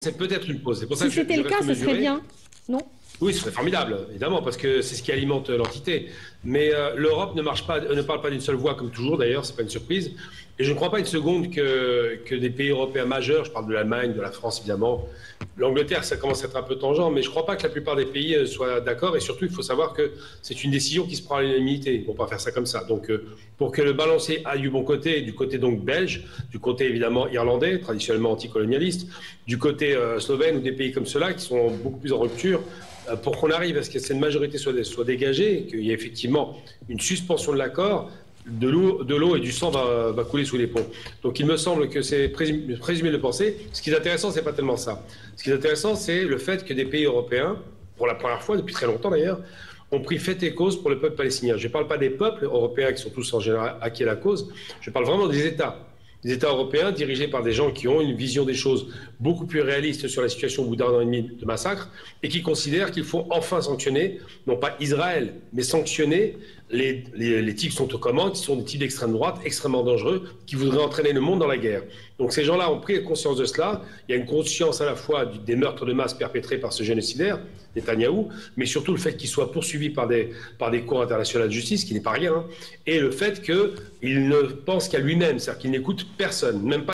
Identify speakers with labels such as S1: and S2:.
S1: C'est peut-être une pause. C'est pour ça
S2: Si
S1: que
S2: c'était
S1: je
S2: le cas,
S1: reste
S2: ce serait
S1: mesuré.
S2: bien, non?
S1: Oui, ce serait formidable, évidemment, parce que c'est ce qui alimente l'entité. Mais l'Europe ne marche pas, ne parle pas d'une seule voix, comme toujours d'ailleurs, c'est pas une surprise. Et je ne crois pas une seconde que des pays européens majeurs, je parle de l'Allemagne, de la France évidemment, l'Angleterre, ça commence à être un peu tangent, mais je ne crois pas que la plupart des pays soient d'accord. Et surtout, il faut savoir que c'est une décision qui se prend à l'unanimité. Ils ne vont pas faire ça comme ça. Donc, pour que le balancier aille du bon côté, du côté donc belge, du côté évidemment irlandais, traditionnellement anticolonialiste, du côté slovène ou des pays comme ceux-là qui sont beaucoup plus en rupture, pour qu'on arrive à ce que cette majorité soit dégagée, qu'il y ait effectivement une suspension de l'accord, de l'eau et du sang va couler sous les ponts. Donc il me semble que c'est présumé de penser. Ce qui est intéressant, c'est pas tellement ça. Ce qui est intéressant, c'est le fait que des pays européens, pour la première fois depuis très longtemps d'ailleurs, ont pris fait et cause pour le peuple palestinien. Je ne parle pas des peuples européens qui sont tous en général acquis à la cause, je parle vraiment des États. Des États européens dirigés par des gens qui ont une vision des choses beaucoup plus réaliste sur la situation au bout d'un an et demi de massacre et qui considèrent qu'il faut enfin sanctionner, non pas Israël, mais sanctionner les types qui sont aux commandes, qui sont des types d'extrême droite extrêmement dangereux, qui voudraient entraîner le monde dans la guerre. Donc ces gens-là ont pris conscience de cela. Il y a une conscience à la fois des meurtres de masse perpétrés par ce génocidaire, Netanyahou, mais surtout le fait qu'il soit poursuivi par des cours internationales de justice, qui n'est pas rien, hein, et le fait qu'il ne pense qu'à lui-même, c'est-à-dire qu'il n'écoute personne, même pas